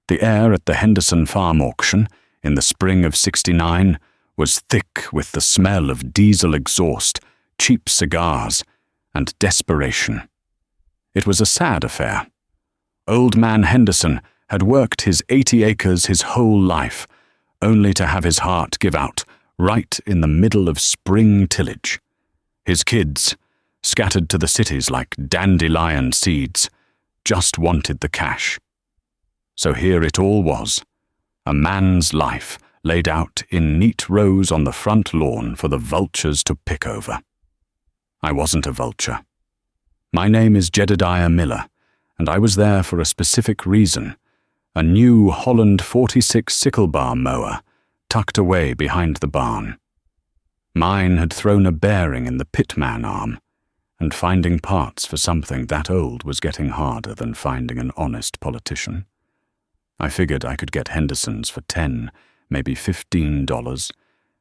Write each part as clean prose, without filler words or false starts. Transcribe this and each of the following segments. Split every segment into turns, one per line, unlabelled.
The air at the Henderson Farm auction, in the spring of '69, was thick with the smell of diesel exhaust, cheap cigars, and desperation. It was a sad affair. Old man Henderson had worked his 80 acres his whole life, only to have his heart give out right in the middle of spring tillage. His kids, scattered to the cities like dandelion seeds, just wanted the cash. So here it all was, a man's life laid out in neat rows on the front lawn for the vultures to pick over. I wasn't a vulture. My name is Jedediah Miller, and I was there for a specific reason, a new Holland 46 sickle bar mower tucked away behind the barn. Mine had thrown a bearing in the pitman arm, and finding parts for something that old was getting harder than finding an honest politician. I figured I could get Henderson's for $10, maybe $15,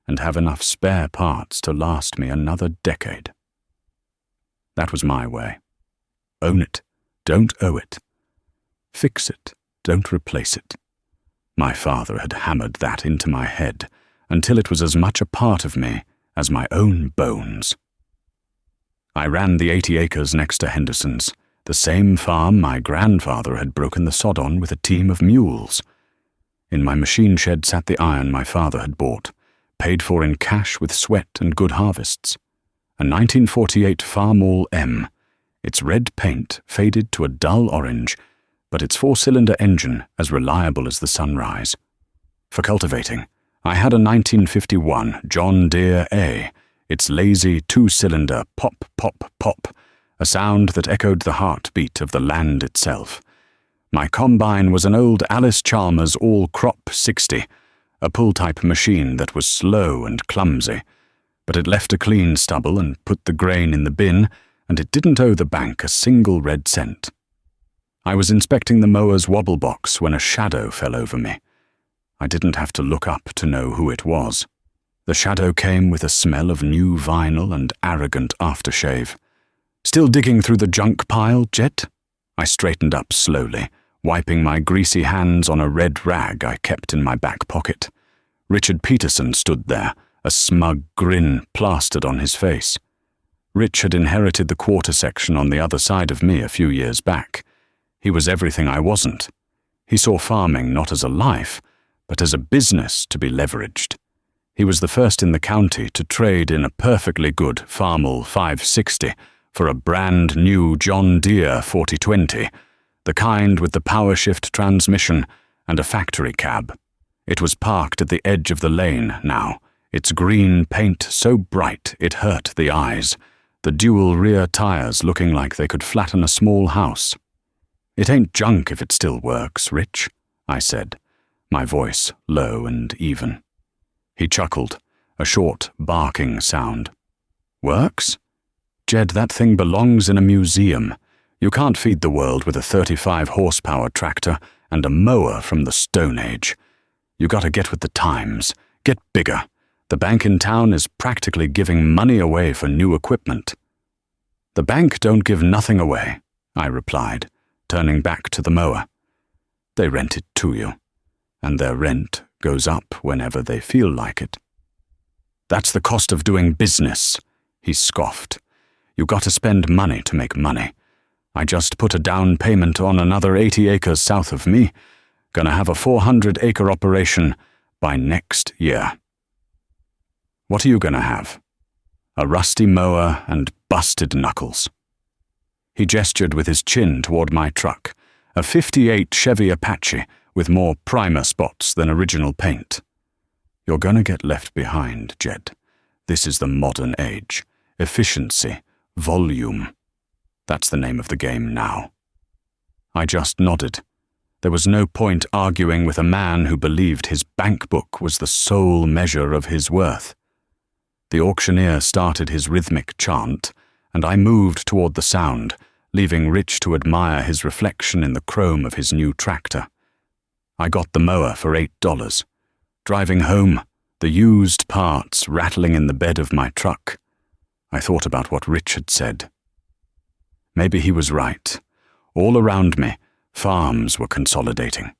and have enough spare parts to last me another decade. That was my way. Own it, don't owe it. Fix it, don't replace it. My father had hammered that into my head until it was as much a part of me as my own bones. I ran the 80 acres next to Henderson's, the same farm my grandfather had broken the sod on with a team of mules. In my machine shed sat the iron my father had bought, paid for in cash with sweat and good harvests. A 1948 Farmall M, its red paint faded to a dull orange, but its four-cylinder engine as reliable as the sunrise. For cultivating, I had a 1951 John Deere A, its lazy two-cylinder pop, pop, pop, a sound that echoed the heartbeat of the land itself. My combine was an old Alice Chalmers all-crop 60, a pull-type machine that was slow and clumsy, but it left a clean stubble and put the grain in the bin, and it didn't owe the bank a single red cent. I was inspecting the mower's wobble box when a shadow fell over me. I didn't have to look up to know who it was. The shadow came with a smell of new vinyl and arrogant aftershave. Still digging through the junk pile, Jet? I straightened up slowly, wiping my greasy hands on a red rag I kept in my back pocket. Richard Peterson stood there, a smug grin plastered on his face. Rich had inherited the quarter section on the other side of me a few years back. He was everything I wasn't. He saw farming not as a life, but as a business to be leveraged. He was the first in the county to trade in a perfectly good Farmall 560 for a brand new John Deere 4020, the kind with the power shift transmission and a factory cab. It was parked at the edge of the lane now, its green paint so bright it hurt the eyes, the dual rear tires looking like they could flatten a small house. "It ain't junk if it still works, Rich," I said, my voice low and even. He chuckled, a short, barking sound. "Works? Jed, that thing belongs in a museum. You can't feed the world with a 35-horsepower tractor and a mower from the Stone Age. You gotta get with the times, get bigger. The bank in town is practically giving money away for new equipment." "The bank don't give nothing away," I replied, turning back to the mower. "They rent it to you, and their rent goes up whenever they feel like it." "That's the cost of doing business," he scoffed. "You gotta spend money to make money. I just put a down payment on another 80 acres south of me. Gonna have a 400-acre operation by next year." "What are you gonna have?" "A rusty mower and busted knuckles." He gestured with his chin toward my truck, a '58 Chevy Apache with more primer spots than original paint. "You're gonna get left behind, Jed. This is the modern age. Efficiency, volume. That's the name of the game now." I just nodded. There was no point arguing with a man who believed his bank book was the sole measure of his worth. The auctioneer started his rhythmic chant, and I moved toward the sound, leaving Rich to admire his reflection in the chrome of his new tractor. I got the mower for $8. Driving home, the used parts rattling in the bed of my truck, I thought about what Rich had said. Maybe he was right. All around me, farms were consolidating.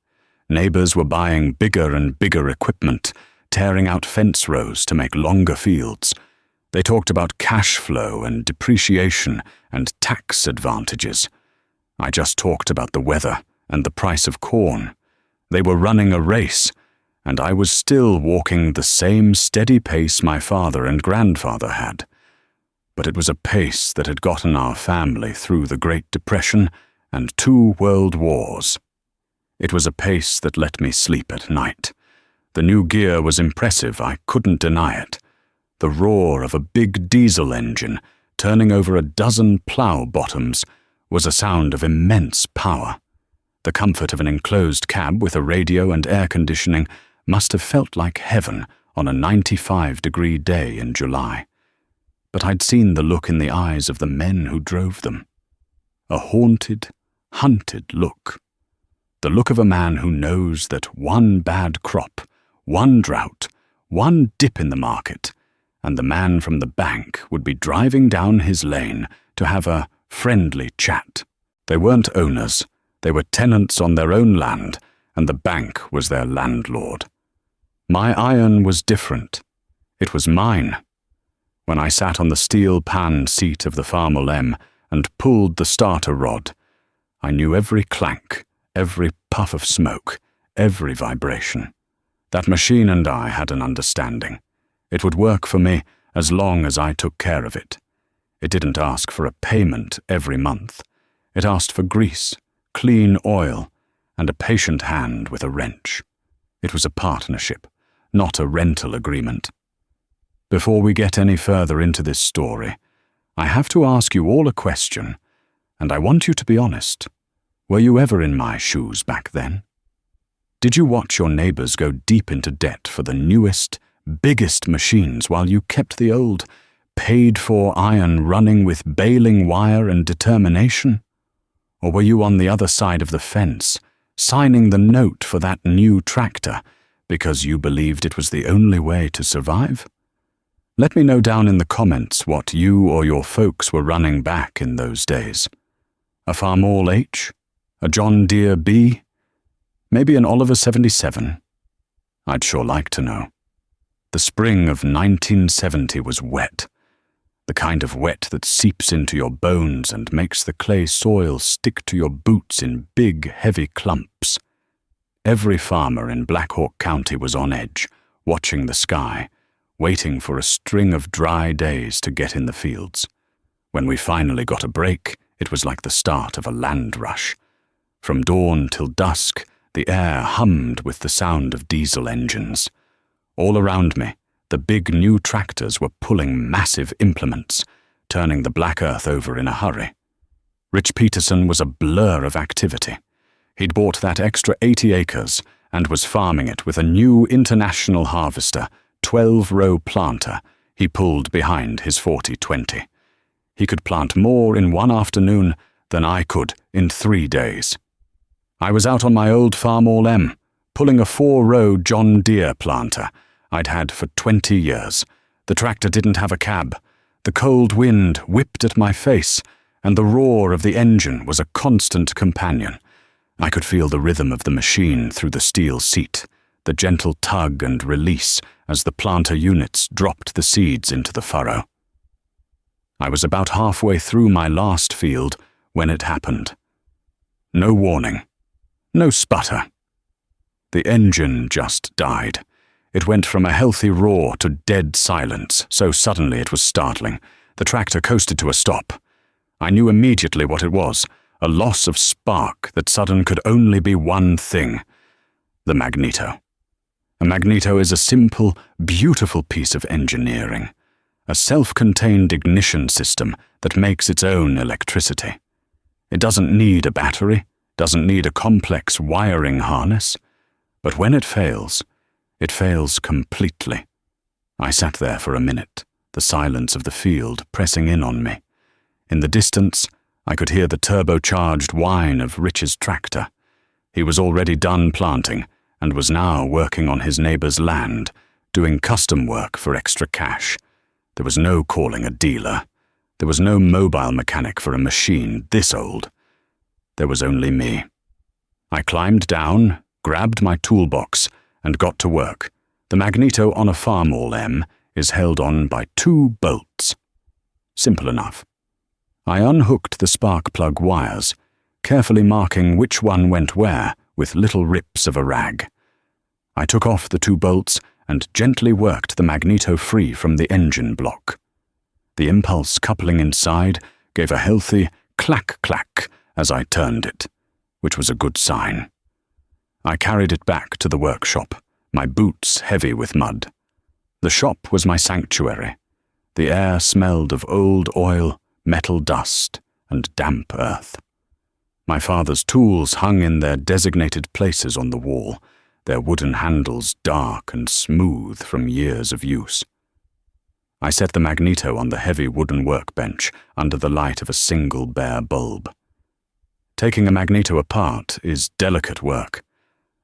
Neighbors were buying bigger and bigger equipment, tearing out fence rows to make longer fields. They talked about cash flow and depreciation and tax advantages. I just talked about the weather and the price of corn. They were running a race, and I was still walking the same steady pace my father and grandfather had. But it was a pace that had gotten our family through the Great Depression and 2 world wars. It was a pace that let me sleep at night. The new gear was impressive, I couldn't deny it. The roar of a big diesel engine turning over a dozen plough bottoms was a sound of immense power. The comfort of an enclosed cab with a radio and air conditioning must have felt like heaven on a 95-degree day in July. But I'd seen the look in the eyes of the men who drove them. A haunted, hunted look. The look of a man who knows that one bad crop, one drought, one dip in the market, and the man from the bank would be driving down his lane to have a friendly chat. They weren't owners, they were tenants on their own land, and the bank was their landlord. My iron was different. It was mine. When I sat on the steel pan seat of the Farmall M and pulled the starter rod, I knew every clank, every puff of smoke, every vibration. That machine and I had an understanding. It would work for me as long as I took care of it. It didn't ask for a payment every month. It asked for grease, clean oil, and a patient hand with a wrench. It was a partnership, not a rental agreement. Before we get any further into this story, I have to ask you all a question, and I want you to be honest. Were you ever in my shoes back then? Did you watch your neighbors go deep into debt for the newest, biggest machines while you kept the old, paid-for iron running with baling wire and determination? Or were you on the other side of the fence, signing the note for that new tractor because you believed it was the only way to survive? Let me know down in the comments what you or your folks were running back in those days. A Farmall H? A John Deere B? Maybe an Oliver 77? I'd sure like to know. The spring of 1970 was wet. The kind of wet that seeps into your bones and makes the clay soil stick to your boots in big, heavy clumps. Every farmer in Black Hawk County was on edge, watching the sky, waiting for a string of dry days to get in the fields. When we finally got a break, it was like the start of a land rush. From dawn till dusk, the air hummed with the sound of diesel engines. All around me, the big new tractors were pulling massive implements, turning the black earth over in a hurry. Rich Peterson was a blur of activity. He'd bought that extra 80 acres and was farming it with a new international harvester, 12-row planter he pulled behind his 40-20. He could plant more in one afternoon than I could in 3 days. I was out on my old Farmall M, pulling a 4-row John Deere planter I'd had for 20 years. The tractor didn't have a cab. The cold wind whipped at my face, and the roar of the engine was a constant companion. I could feel the rhythm of the machine through the steel seat, the gentle tug and release as the planter units dropped the seeds into the furrow. I was about halfway through my last field when it happened. No warning. No sputter. The engine just died. It went from a healthy roar to dead silence, so suddenly it was startling. The tractor coasted to a stop. I knew immediately what it was, a loss of spark that sudden could only be one thing: the magneto. A magneto is a simple, beautiful piece of engineering, a self-contained ignition system that makes its own electricity. It doesn't need a battery, doesn't need a complex wiring harness, but when it fails completely. I sat there for a minute, the silence of the field pressing in on me. In the distance, I could hear the turbocharged whine of Rich's tractor. He was already done planting and was now working on his neighbor's land, doing custom work for extra cash. There was no calling a dealer. There was no mobile mechanic for a machine this old. There was only me. I climbed down, grabbed my toolbox, and got to work. The magneto on a farmall M is held on by 2 bolts. Simple enough. I unhooked the spark plug wires, carefully marking which one went where with little rips of a rag. I took off the 2 bolts and gently worked the magneto free from the engine block. The impulse coupling inside gave a healthy clack-clack as I turned it, which was a good sign. I carried it back to the workshop, my boots heavy with mud. The shop was my sanctuary. The air smelled of old oil, metal dust, and damp earth. My father's tools hung in their designated places on the wall, their wooden handles dark and smooth from years of use. I set the magneto on the heavy wooden workbench under the light of a single bare bulb. Taking a magneto apart is delicate work.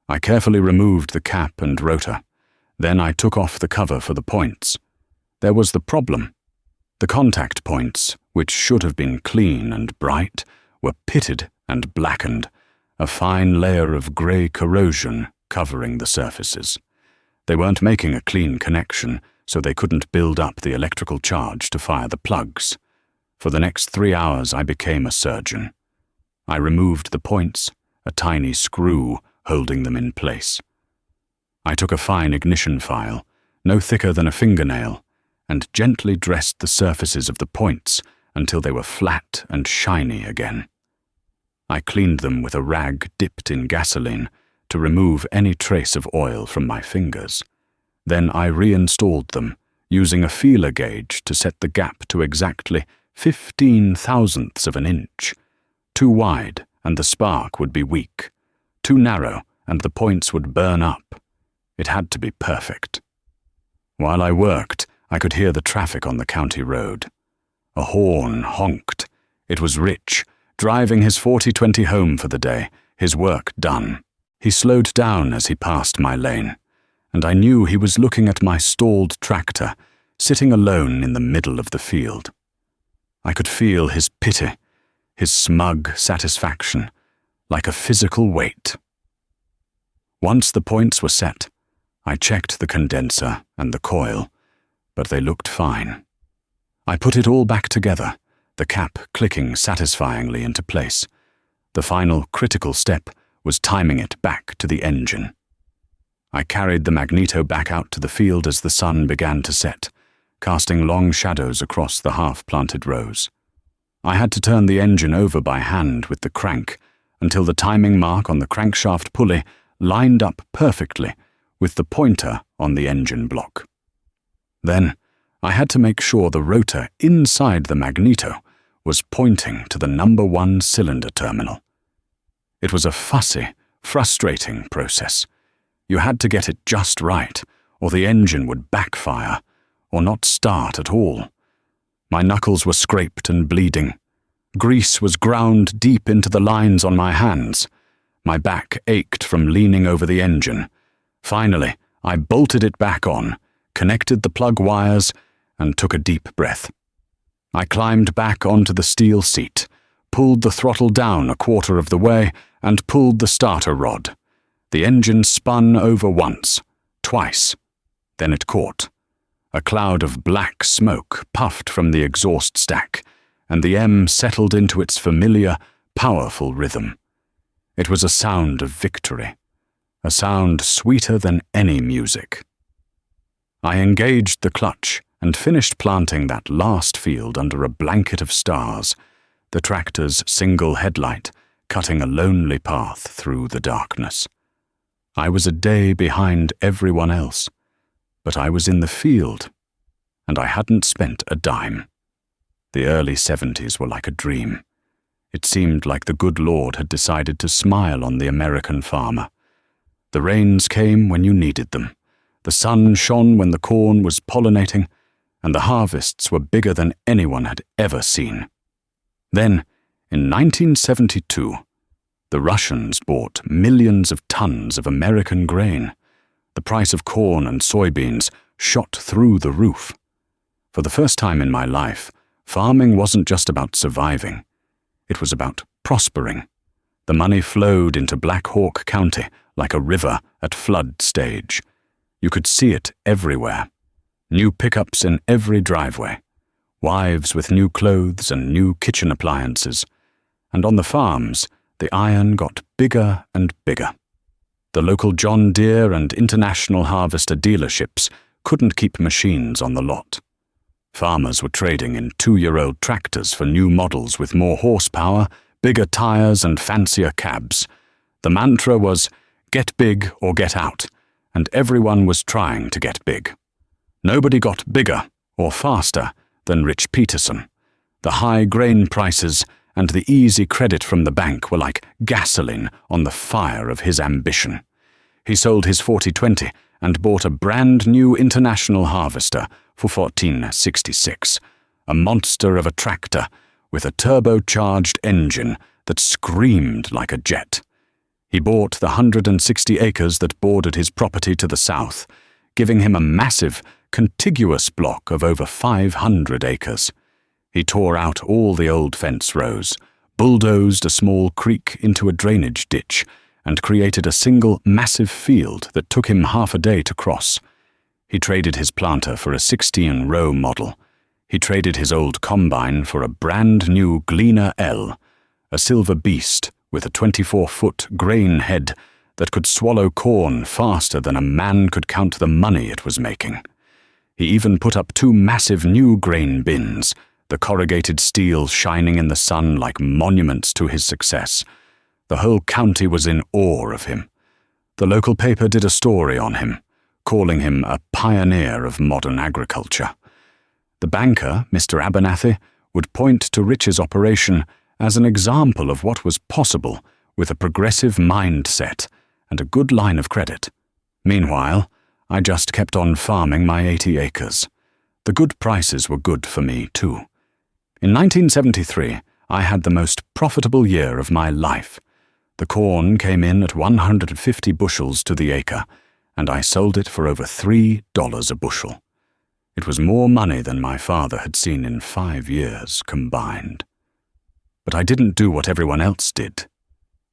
I carefully removed the cap and rotor. Then I took off the cover for the points. There was the problem. The contact points, which should have been clean and bright, were pitted and blackened, a fine layer of grey corrosion covering the surfaces. They weren't making a clean connection, so they couldn't build up the electrical charge to fire the plugs. For the next 3 hours I became a surgeon. I removed the points, a tiny screw holding them in place. I took a fine ignition file, no thicker than a fingernail, and gently dressed the surfaces of the points until they were flat and shiny again. I cleaned them with a rag dipped in gasoline to remove any trace of oil from my fingers. Then I reinstalled them, using a feeler gauge to set the gap to exactly 15 thousandths of an inch. Too wide, and the spark would be weak. Too narrow, and the points would burn up. It had to be perfect. While I worked, I could hear the traffic on the county road. A horn honked. It was Rich, driving his 4020 home for the day, his work done. He slowed down as he passed my lane, and I knew he was looking at my stalled tractor, sitting alone in the middle of the field. I could feel his pity, his smug satisfaction, like a physical weight. Once the points were set, I checked the condenser and the coil, but they looked fine. I put it all back together, the cap clicking satisfyingly into place. The final critical step was timing it back to the engine. I carried the magneto back out to the field as the sun began to set, casting long shadows across the half-planted rows. I had to turn the engine over by hand with the crank until the timing mark on the crankshaft pulley lined up perfectly with the pointer on the engine block. Then, I had to make sure the rotor inside the magneto was pointing to the number 1 cylinder terminal. It was a fussy, frustrating process. You had to get it just right, or the engine would backfire, or not start at all. My knuckles were scraped and bleeding. Grease was ground deep into the lines on my hands. My back ached from leaning over the engine. Finally, I bolted it back on, connected the plug wires, and took a deep breath. I climbed back onto the steel seat, pulled the throttle down a quarter of the way, and pulled the starter rod. The engine spun over once, twice. Then it caught. A cloud of black smoke puffed from the exhaust stack, and the M settled into its familiar, powerful rhythm. It was a sound of victory, a sound sweeter than any music. I engaged the clutch and finished planting that last field under a blanket of stars, the tractor's single headlight cutting a lonely path through the darkness. I was a day behind everyone else, but I was in the field, and I hadn't spent a dime. The early 70s were like a dream. It seemed like the good Lord had decided to smile on the American farmer. The rains came when you needed them. The sun shone when the corn was pollinating, and the harvests were bigger than anyone had ever seen. Then, in 1972, the Russians bought millions of tons of American grain. The price of corn and soybeans shot through the roof. For the first time in my life, farming wasn't just about surviving. It was about prospering. The money flowed into Black Hawk County like a river at flood stage. You could see it everywhere. New pickups in every driveway. Wives with new clothes and new kitchen appliances. And on the farms, the iron got bigger and bigger. The local John Deere and International Harvester dealerships couldn't keep machines on the lot. Farmers were trading in 2-year-old tractors for new models with more horsepower, bigger tires and fancier cabs. The mantra was, get big or get out, and everyone was trying to get big. Nobody got bigger or faster than Rich Peterson. The high grain prices and the easy credit from the bank were like gasoline on the fire of his ambition. He sold his 4020 and bought a brand new International Harvester for $14.66, a monster of a tractor with a turbocharged engine that screamed like a jet. He bought the 160 acres that bordered his property to the south, giving him a massive, contiguous block of over 500 acres. He tore out all the old fence rows, bulldozed a small creek into a drainage ditch, and created a single massive field that took him half a day to cross. He traded his planter for a 16-row model. He traded his old combine for a brand new Gleaner L, a silver beast with a 24-foot grain head that could swallow corn faster than a man could count the money it was making. He even put up 2 massive new grain bins, the corrugated steel shining in the sun like monuments to his success. The whole county was in awe of him. The local paper did a story on him, calling him a pioneer of modern agriculture. The banker, Mr. Abernathy, would point to Rich's operation as an example of what was possible with a progressive mindset and a good line of credit. Meanwhile, I just kept on farming my 80 acres. The good prices were good for me, too. In 1973, I had the most profitable year of my life. The corn came in at 150 bushels to the acre, and I sold it for over $3 a bushel. It was more money than my father had seen in 5 years combined. But I didn't do what everyone else did.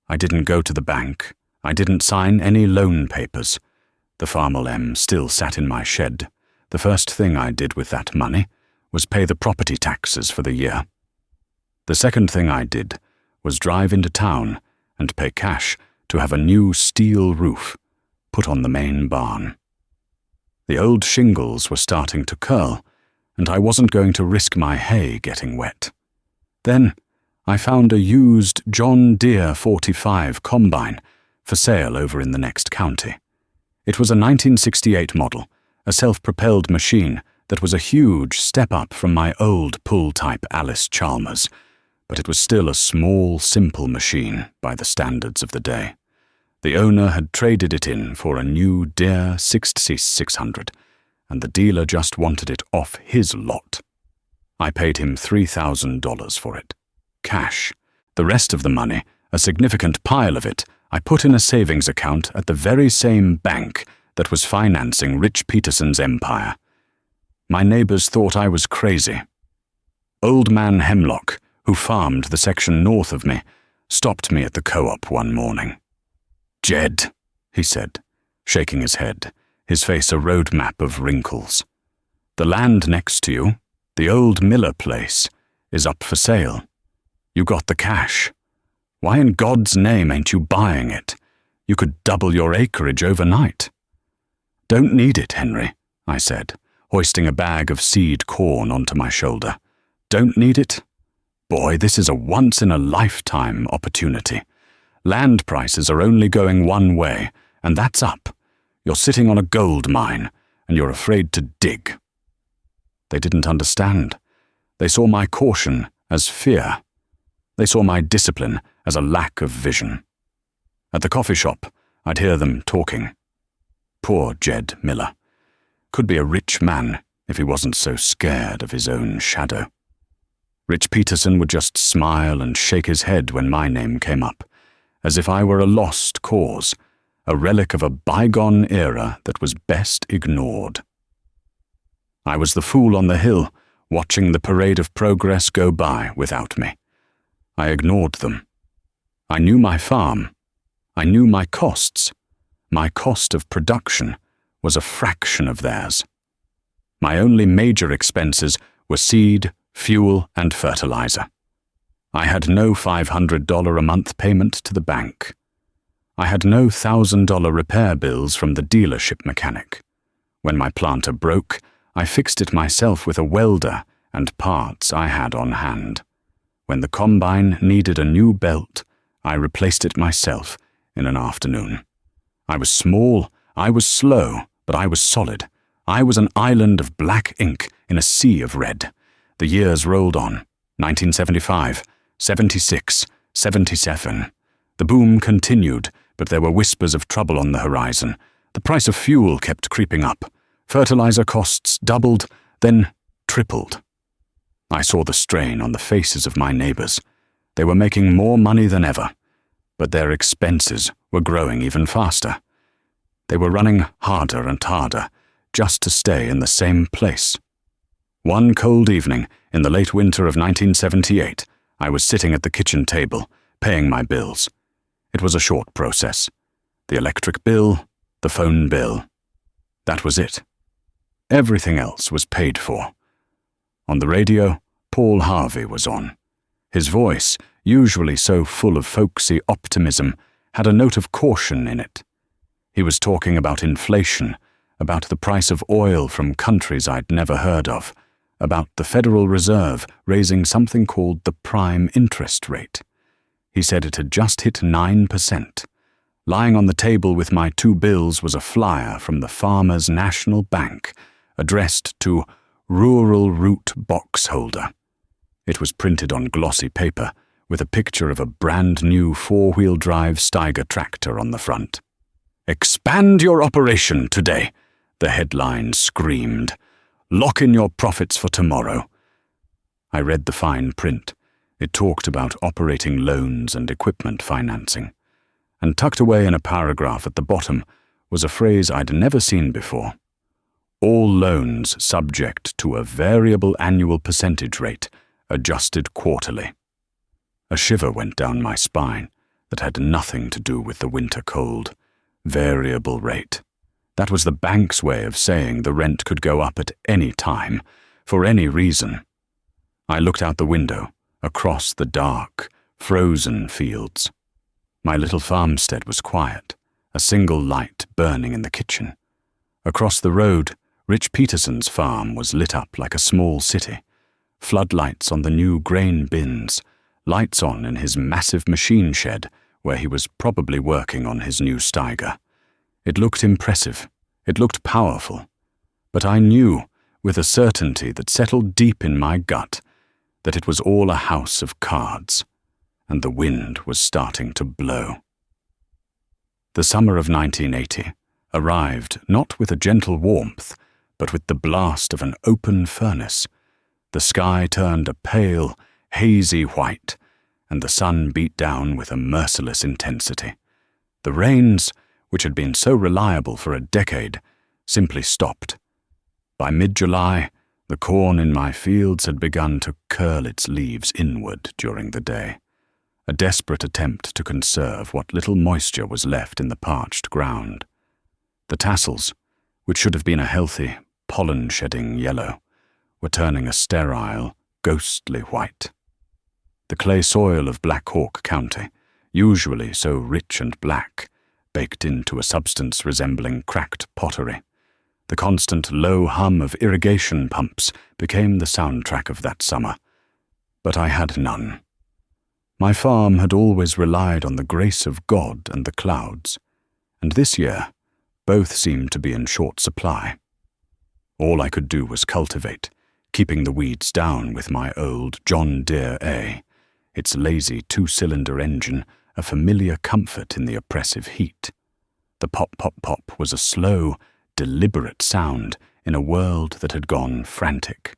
I didn't go to the bank. I didn't sign any loan papers. The Farmer M still sat in my shed. The first thing I did with that money was pay the property taxes for the year. The second thing I did was drive into town and pay cash to have a new steel roof put on the main barn. The old shingles were starting to curl, and I wasn't going to risk my hay getting wet. Then I found a used John Deere 45 combine for sale over in the next county. It was a 1968 model, a self-propelled machine that was a huge step up from my old pull-type Alice Chalmers, but it was still a small, simple machine by the standards of the day. The owner had traded it in for a new Deere 6600, and the dealer just wanted it off his lot. I paid him $3,000 for it. Cash. The rest of the money, a significant pile of it, I put in a savings account at the very same bank that was financing Rich Peterson's empire. My neighbors thought I was crazy. Old Man Hemlock, who farmed the section north of me, stopped me at the co-op one morning. "Jed," he said, shaking his head, his face a road map of wrinkles. "The land next to you, the old Miller place, is up for sale. You got the cash. Why in God's name ain't you buying it? You could double your acreage overnight." "Don't need it, Henry," I said, hoisting a bag of seed corn onto my shoulder. "Don't need it? Boy, this is a once-in-a-lifetime opportunity. Land prices are only going one way, and that's up. You're sitting on a gold mine, and you're afraid to dig." They didn't understand. They saw my caution as fear. They saw my discipline as a lack of vision. At the coffee shop, I'd hear them talking. Poor Jed Miller. Could be a rich man if he wasn't so scared of his own shadow. Rich Peterson would just smile and shake his head when my name came up, as if I were a lost cause, a relic of a bygone era that was best ignored. I was the fool on the hill, watching the parade of progress go by without me. I ignored them. I knew my farm. I knew my costs. My cost of production was a fraction of theirs. My only major expenses were seed, fuel, and fertilizer. I had no $500 a month payment to the bank. I had no $1,000 repair bills from the dealership mechanic. When my planter broke, I fixed it myself with a welder and parts I had on hand. When the combine needed a new belt, I replaced it myself in an afternoon. I was small, I was slow, but I was solid. I was an island of black ink in a sea of red. The years rolled on. 1975, 76, 77. The boom continued, but there were whispers of trouble on the horizon. The price of fuel kept creeping up. Fertilizer costs doubled, then tripled. I saw the strain on the faces of my neighbors. They were making more money than ever, but their expenses were growing even faster. They were running harder and harder just to stay in the same place. One cold evening in the late winter of 1978, I was sitting at the kitchen table, paying my bills. It was a short process. The electric bill, the phone bill. That was it. Everything else was paid for. On the radio, Paul Harvey was on. His voice, usually so full of folksy optimism, had a note of caution in it. He was talking about inflation, about the price of oil from countries I'd never heard of, about the Federal Reserve raising something called the prime interest rate. He said it had just hit 9%. Lying on the table with my 2 bills was a flyer from the Farmers National Bank, addressed to Rural Root Box Holder. It was printed on glossy paper, with a picture of a brand-new 4-wheel drive Steiger tractor on the front. "Expand your operation today," the headline screamed. "Lock in your profits for tomorrow." I read the fine print. It talked about operating loans and equipment financing. And tucked away in a paragraph at the bottom was a phrase I'd never seen before. All loans subject to a variable annual percentage rate, adjusted quarterly. A shiver went down my spine that had nothing to do with the winter cold. Variable rate. That was the bank's way of saying the rent could go up at any time, for any reason. I looked out the window, across the dark, frozen fields. My little farmstead was quiet, a single light burning in the kitchen. Across the road, Rich Peterson's farm was lit up like a small city. Floodlights on the new grain bins, lights on in his massive machine shed where he was probably working on his new Steiger. It looked impressive, it looked powerful, but I knew, with a certainty that settled deep in my gut, that it was all a house of cards, and the wind was starting to blow. The summer of 1980 arrived not with a gentle warmth, but with the blast of an open furnace. The sky turned a pale, hazy white, and the sun beat down with a merciless intensity. The rains, which had been so reliable for a decade, simply stopped. By mid-July, the corn in my fields had begun to curl its leaves inward during the day, a desperate attempt to conserve what little moisture was left in the parched ground. The tassels, which should have been a healthy, pollen-shedding yellow, were turning a sterile, ghostly white. The clay soil of Black Hawk County, usually so rich and black, baked into a substance resembling cracked pottery. The constant low hum of irrigation pumps became the soundtrack of that summer, but I had none. My farm had always relied on the grace of God and the clouds, and this year both seemed to be in short supply. All I could do was cultivate, keeping the weeds down with my old John Deere A, its lazy 2-cylinder engine a familiar comfort in the oppressive heat. The pop-pop-pop was a slow, deliberate sound in a world that had gone frantic.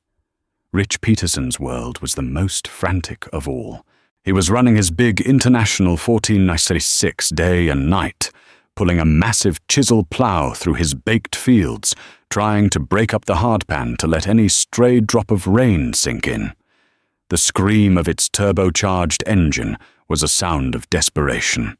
Rich Peterson's world was the most frantic of all. He was running his big international 1496 day and night, pulling a massive chisel plow through his baked fields, trying to break up the hardpan to let any stray drop of rain sink in. The scream of its turbocharged engine was a sound of desperation.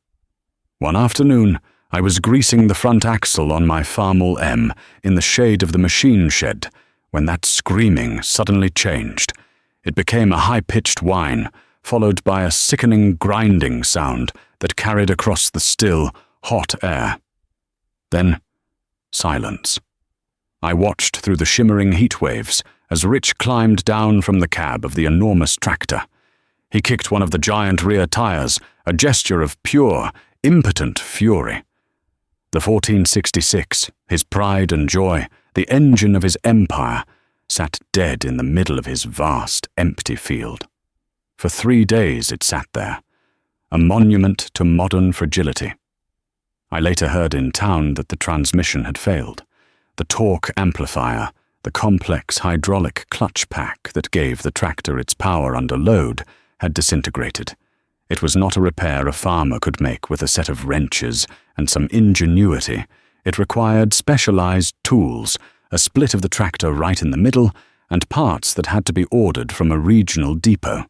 One afternoon, I was greasing the front axle on my Farmall M in the shade of the machine shed when that screaming suddenly changed. It became a high-pitched whine, followed by a sickening grinding sound that carried across the still, hot air. Then, silence. I watched through the shimmering heat waves as Rich climbed down from the cab of the enormous tractor. He kicked one of the giant rear tires, a gesture of pure, impotent fury. The 1466, his pride and joy, the engine of his empire, sat dead in the middle of his vast, empty field. For 3 days it sat there, a monument to modern fragility. I later heard in town that the transmission had failed. The torque amplifier, the complex hydraulic clutch pack that gave the tractor its power under load, had disintegrated. It was not a repair a farmer could make with a set of wrenches and some ingenuity. It required specialized tools, a split of the tractor right in the middle, and parts that had to be ordered from a regional depot.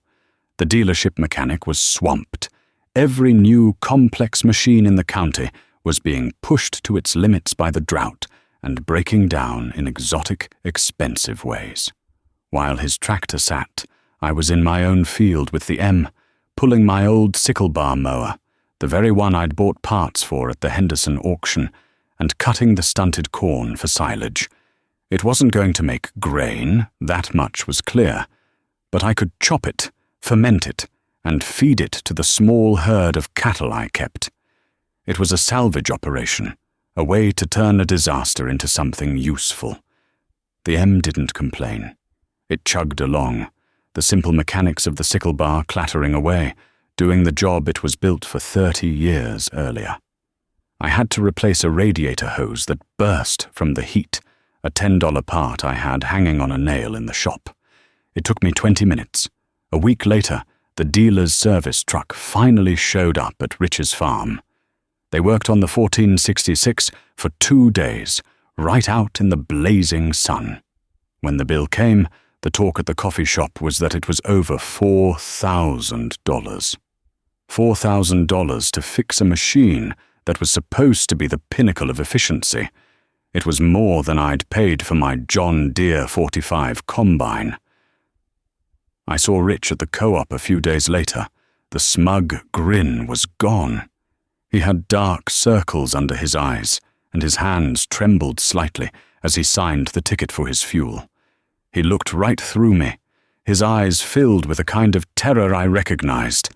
The dealership mechanic was swamped. Every new complex machine in the county was being pushed to its limits by the drought and breaking down in exotic, expensive ways. While his tractor sat, I was in my own field with the M, pulling my old sickle bar mower, the very one I'd bought parts for at the Henderson auction, and cutting the stunted corn for silage. It wasn't going to make grain, that much was clear, but I could chop it, ferment it, and feed it to the small herd of cattle I kept. It was a salvage operation, a way to turn a disaster into something useful. The M didn't complain. It chugged along, the simple mechanics of the sickle bar clattering away, doing the job it was built for 30 years earlier. I had to replace a radiator hose that burst from the heat, a $10 part I had hanging on a nail in the shop. It took me 20 minutes. A week later, the dealer's service truck finally showed up at Rich's farm. They worked on the 1466 for 2 days, right out in the blazing sun. When the bill came, the talk at the coffee shop was that it was over $4,000. $4,000 to fix a machine that was supposed to be the pinnacle of efficiency. It was more than I'd paid for my John Deere 45 combine. I saw Rich at the co-op a few days later. The smug grin was gone. He had dark circles under his eyes, and his hands trembled slightly as he signed the ticket for his fuel. He looked right through me, his eyes filled with a kind of terror I recognized.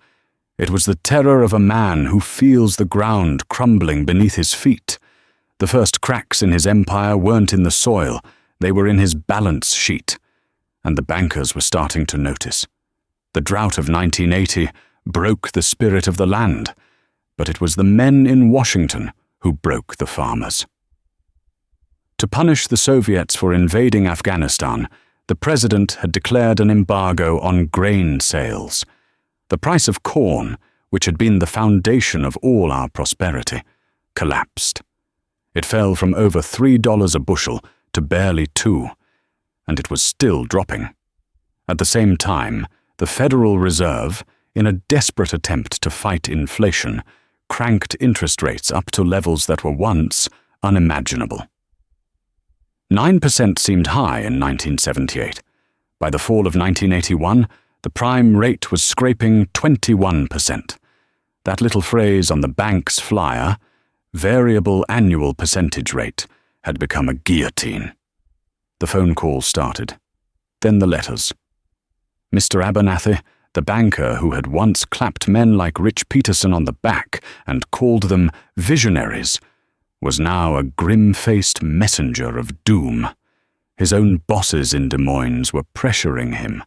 It was the terror of a man who feels the ground crumbling beneath his feet. The first cracks in his empire weren't in the soil, they were in his balance sheet. And the bankers were starting to notice. The drought of 1980 broke the spirit of the land, but it was the men in Washington who broke the farmers. To punish the Soviets for invading Afghanistan, the president had declared an embargo on grain sales. The price of corn, which had been the foundation of all our prosperity, collapsed. It fell from over $3 a bushel to barely $2, and it was still dropping. At the same time, the Federal Reserve, in a desperate attempt to fight inflation, cranked interest rates up to levels that were once unimaginable. 9% seemed high in 1978. By the fall of 1981, the prime rate was scraping 21%. That little phrase on the bank's flyer, variable annual percentage rate, had become a guillotine. The phone call started. Then the letters. Mr. Abernathy, the banker who had once clapped men like Rich Peterson on the back and called them visionaries, was now a grim-faced messenger of doom. His own bosses in Des Moines were pressuring him.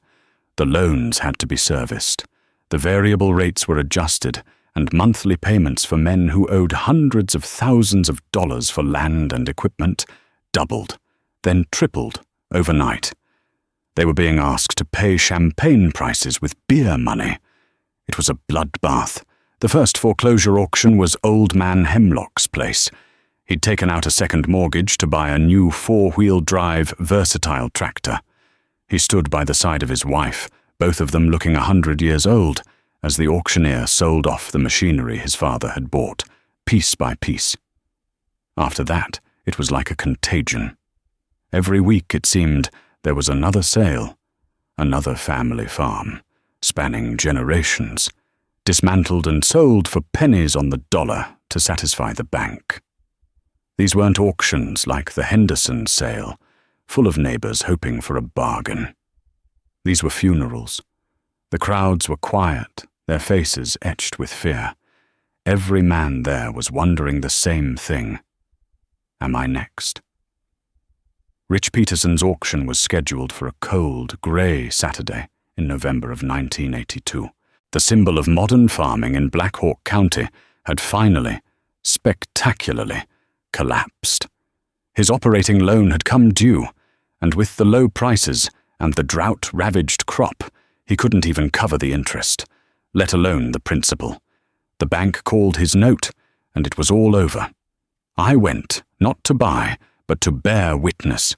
The loans had to be serviced. The variable rates were adjusted, and monthly payments for men who owed hundreds of thousands of dollars for land and equipment doubled, then tripled overnight. They were being asked to pay champagne prices with beer money. It was a bloodbath. The first foreclosure auction was Old Man Hemlock's place. He'd taken out a second mortgage to buy a new 4-wheel drive versatile tractor. He stood by the side of his wife, both of them looking 100 years old, as the auctioneer sold off the machinery his father had bought, piece by piece. After that, it was like a contagion. Every week, it seemed, there was another sale, another family farm, spanning generations, dismantled and sold for pennies on the dollar to satisfy the bank. These weren't auctions like the Henderson sale, full of neighbors hoping for a bargain. These were funerals. The crowds were quiet, their faces etched with fear. Every man there was wondering the same thing. Am I next? Rich Peterson's auction was scheduled for a cold, grey Saturday in November of 1982. The symbol of modern farming in Black Hawk County had finally, spectacularly, collapsed. His operating loan had come due, and with the low prices and the drought-ravaged crop, he couldn't even cover the interest, let alone the principal. The bank called his note, and it was all over. I went, not to buy, but to bear witness.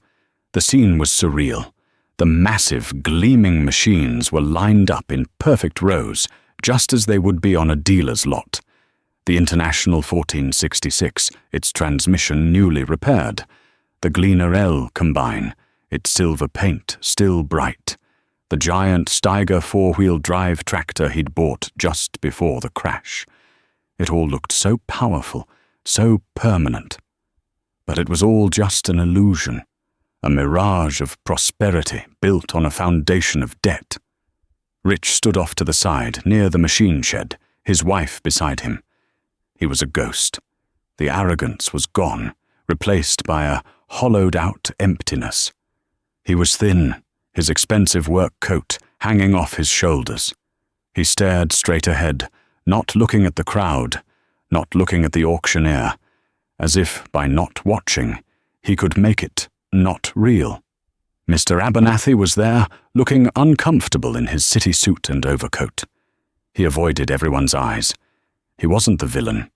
The scene was surreal. The massive, gleaming machines were lined up in perfect rows, just as they would be on a dealer's lot. The International 1466, its transmission newly repaired. The Gleaner L combine, its silver paint still bright. The giant Steiger four-wheel drive tractor he'd bought just before the crash. It all looked so powerful, so permanent. But it was all just an illusion, a mirage of prosperity built on a foundation of debt. Rich stood off to the side, near the machine shed, his wife beside him. He was a ghost. The arrogance was gone, replaced by a hollowed-out emptiness. He was thin, his expensive work coat hanging off his shoulders. He stared straight ahead, not looking at the crowd, not looking at the auctioneer, as if by not watching, he could make it not real. Mr. Abernathy was there, looking uncomfortable in his city suit and overcoat. He avoided everyone's eyes. He wasn't the villain.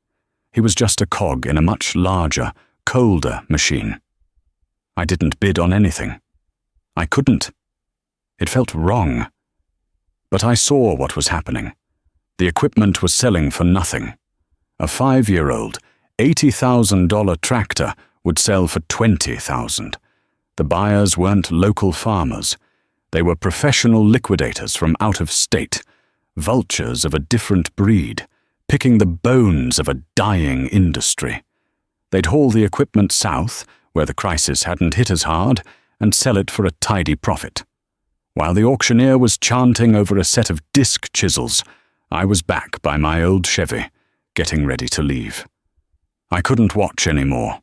He was just a cog in a much larger, colder machine. I didn't bid on anything. I couldn't. It felt wrong. But I saw what was happening. The equipment was selling for nothing. A 5-year-old, $80,000 tractor would sell for $20,000. The buyers weren't local farmers. They were professional liquidators from out of state, vultures of a different breed, picking the bones of a dying industry. They'd haul the equipment south, where the crisis hadn't hit as hard, and sell it for a tidy profit. While the auctioneer was chanting over a set of disc chisels, I was back by my old Chevy, getting ready to leave. I couldn't watch anymore.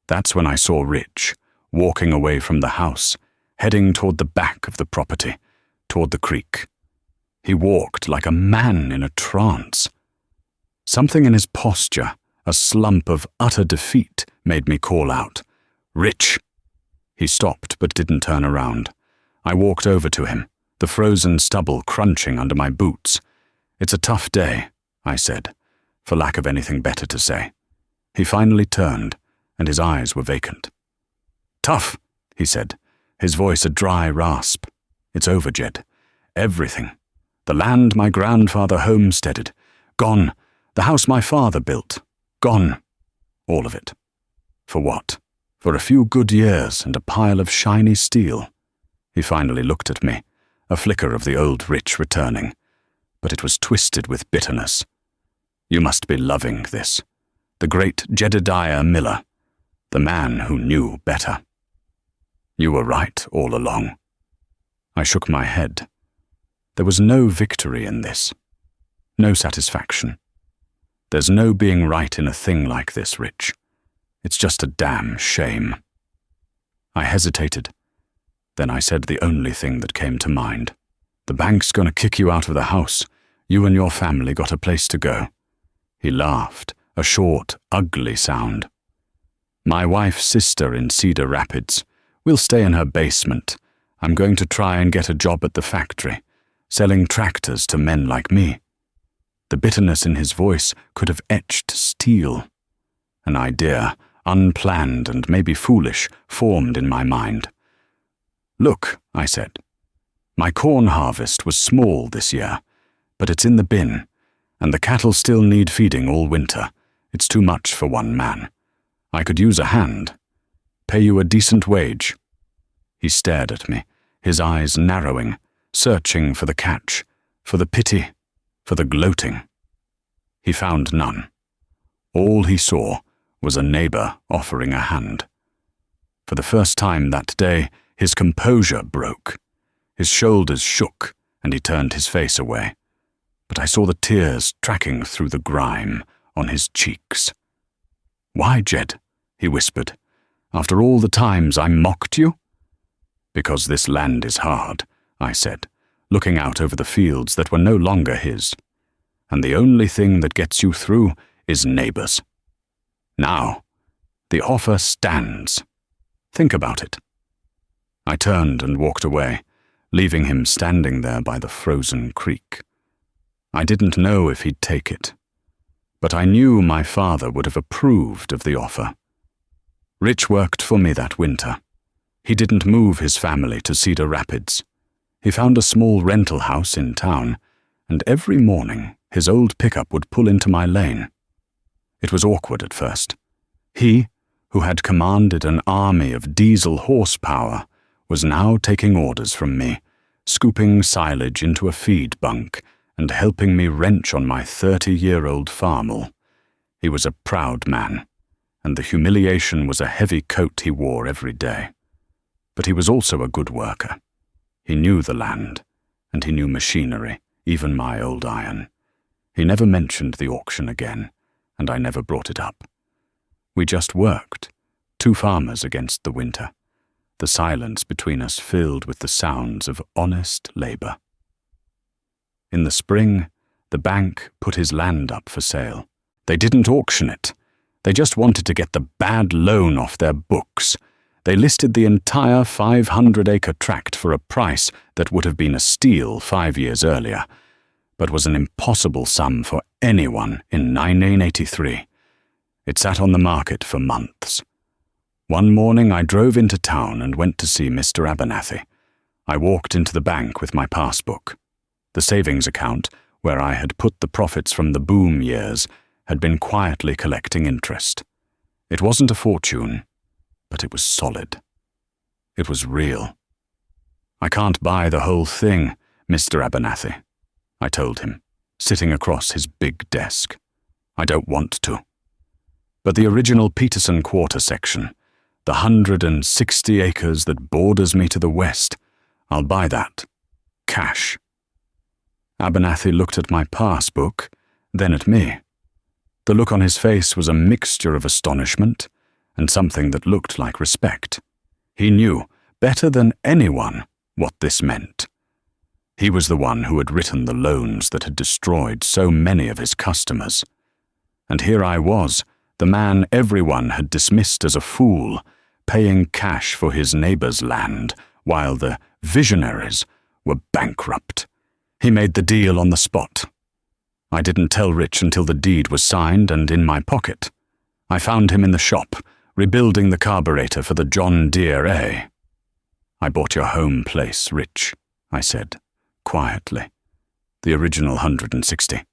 That's when I saw Rich, walking away from the house, heading toward the back of the property, toward the creek. He walked like a man in a trance. Something in his posture, a slump of utter defeat, made me call out, "Rich!" He stopped but didn't turn around. I walked over to him, the frozen stubble crunching under my boots. "It's a tough day," I said, for lack of anything better to say. He finally turned, and his eyes were vacant. "Tough," he said, his voice a dry rasp. "It's over, Jed. Everything. The land my grandfather homesteaded. Gone. The house my father built. Gone. All of it. For what? For a few good years and a pile of shiny steel." He finally looked at me, a flicker of the old Rich returning, but it was twisted with bitterness. "You must be loving this. The great Jedediah Miller, the man who knew better. You were right all along." I shook my head. There was no victory in this. No satisfaction. There's no being right in a thing like this, Rich. It's just a damn shame. I hesitated. Then I said the only thing that came to mind. "The bank's gonna kick you out of the house. You and your family got a place to go." He laughed, a short, ugly sound. "My wife's sister in Cedar Rapids. We'll stay in her basement. I'm going to try and get a job at the factory, selling tractors to men like me." The bitterness in his voice could have etched steel. An idea, unplanned and maybe foolish, formed in my mind. "Look," I said, "my corn harvest was small this year, but it's in the bin, and the cattle still need feeding all winter. It's too much for one man. I could use a hand. Pay you a decent wage." He stared at me, his eyes narrowing, searching for the catch, for the pity, for the gloating. He found none. All he saw was a neighbor offering a hand. For the first time that day, his composure broke. His shoulders shook, and he turned his face away. But I saw the tears tracking through the grime on his cheeks. "Why, Jed?" he whispered. "After all the times I mocked you?" "Because this land is hard," I said, looking out over the fields that were no longer his. "And the only thing that gets you through is neighbors. Now, the offer stands. Think about it." I turned and walked away, leaving him standing there by the frozen creek. I didn't know if he'd take it, but I knew my father would have approved of the offer. Rich worked for me that winter. He didn't move his family to Cedar Rapids. He found a small rental house in town, and every morning his old pickup would pull into my lane. It was awkward at first. He, who had commanded an army of diesel horsepower, was now taking orders from me, scooping silage into a feed bunk and helping me wrench on my 30-year-old farmel. He was a proud man, and the humiliation was a heavy coat he wore every day. But he was also a good worker. He knew the land, and he knew machinery, even my old iron. He never mentioned the auction again, and I never brought it up. We just worked, two farmers against the winter, the silence between us filled with the sounds of honest labor. In the spring, the bank put his land up for sale. They didn't auction it. They just wanted to get the bad loan off their books. They listed the entire 500-acre tract for a price that would have been a steal 5 years earlier, but was an impossible sum for anyone in 1983. It sat on the market for months. One morning I drove into town and went to see Mr. Abernathy. I walked into the bank with my passbook. The savings account, where I had put the profits from the boom years, had been quietly collecting interest. It wasn't a fortune, but it was solid. It was real. "I can't buy the whole thing, Mr. Abernathy," I told him, sitting across his big desk. "I don't want to. But the original Peterson Quarter section, the 160 acres that borders me to the west, I'll buy that. Cash." Abernathy looked at my passbook, then at me. The look on his face was a mixture of astonishment and something that looked like respect. He knew, better than anyone, what this meant. He was the one who had written the loans that had destroyed so many of his customers. And here I was, the man everyone had dismissed as a fool, paying cash for his neighbor's land, while the visionaries were bankrupt. He made the deal on the spot. I didn't tell Rich until the deed was signed and in my pocket. I found him in the shop, rebuilding the carburetor for the John Deere A. "I bought your home place, Rich," I said, quietly. "The original 160.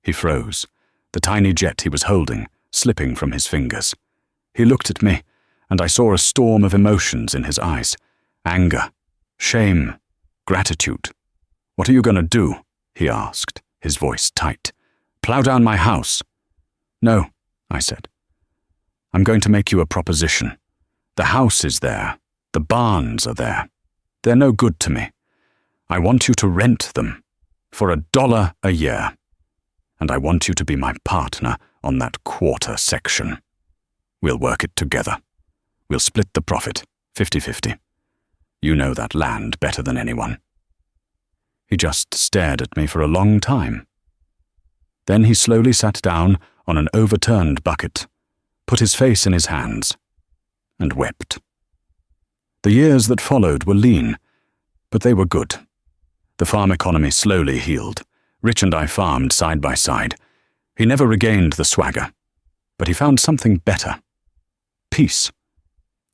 He froze, the tiny jet he was holding slipping from his fingers. He looked at me, and I saw a storm of emotions in his eyes. Anger, shame, gratitude. "What are you going to do?" he asked, his voice tight. "Plow down my house?" "No," I said. "I'm going to make you a proposition. The house is there. The barns are there. They're no good to me. I want you to rent them for $1 a year. And I want you to be my partner on that quarter section. We'll work it together. We'll split the profit, 50-50. You know that land better than anyone." He just stared at me for a long time. Then he slowly sat down on an overturned bucket, put his face in his hands, and wept. The years that followed were lean, but they were good. The farm economy slowly healed. Rich and I farmed side by side. He never regained the swagger, but he found something better. Peace.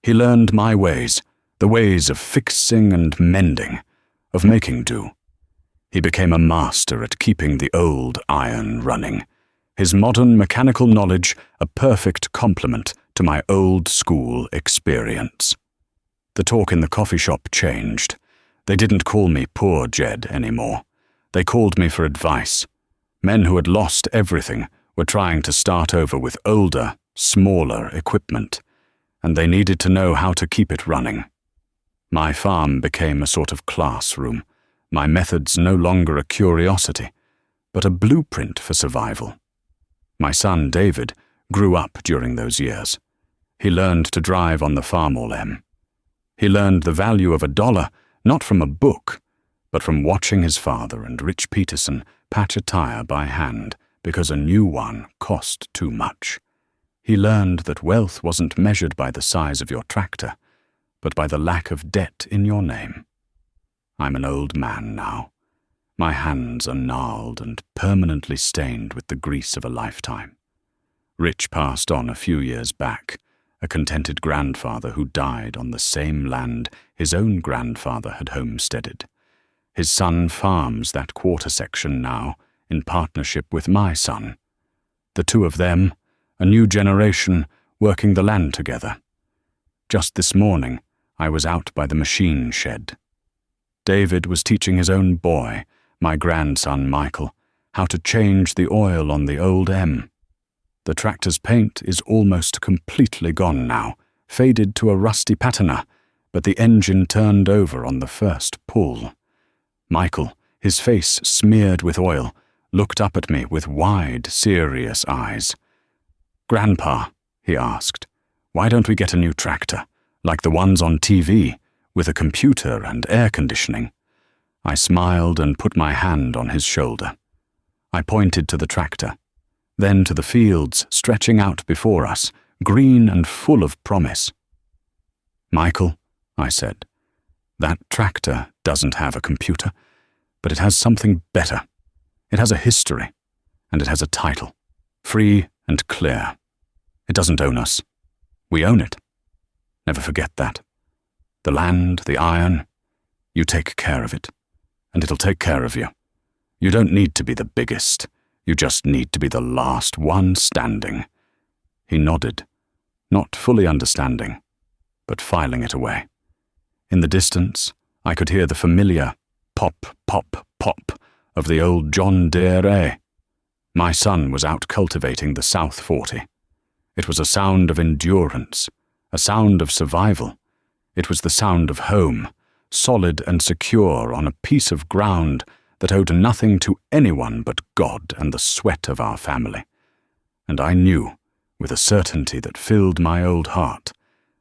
He learned my ways, the ways of fixing and mending, of making do. He became a master at keeping the old iron running, his modern mechanical knowledge a perfect complement to my old school experience. The talk in the coffee shop changed. They didn't call me Poor Jed anymore. They called me for advice. Men who had lost everything were trying to start over with older, smaller equipment, and they needed to know how to keep it running. My farm became a sort of classroom, my methods no longer a curiosity, but a blueprint for survival. My son David grew up during those years. He learned to drive on the Farm-all-em. He learned the value of $1 not from a book, but from watching his father and Rich Peterson patch a tire by hand because a new one cost too much. He learned that wealth wasn't measured by the size of your tractor, but by the lack of debt in your name. I'm an old man now. My hands are gnarled and permanently stained with the grease of a lifetime. Rich passed on a few years back, a contented grandfather who died on the same land his own grandfather had homesteaded. His son farms that quarter section now in partnership with my son. The two of them, a new generation, working the land together. Just this morning, I was out by the machine shed. David was teaching his own boy, my grandson Michael, how to change the oil on the old M. The tractor's paint is almost completely gone now, faded to a rusty patina, but the engine turned over on the first pull. Michael, his face smeared with oil, looked up at me with wide, serious eyes. "Grandpa," he asked, "why don't we get a new tractor, like the ones on TV, with a computer and air conditioning?" I smiled and put my hand on his shoulder. I pointed to the tractor, then to the fields stretching out before us, green and full of promise. "Michael," I said, "that tractor doesn't have a computer, but it has something better. It has a history, and it has a title, free and clear. It doesn't own us. We own it. Never forget that. The land, the iron, you take care of it, and it'll take care of you. You don't need to be the biggest. You just need to be the last one standing." He nodded, not fully understanding, but filing it away. In the distance, I could hear the familiar pop, pop, pop of the old John Deere. My son was out cultivating the South 40. It was a sound of endurance, a sound of survival. It was the sound of home, solid and secure on a piece of ground that owed nothing to anyone but God and the sweat of our family. And I knew, with a certainty that filled my old heart,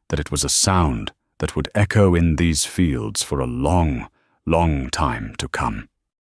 that it was a sound that would echo in these fields for a long, long time to come.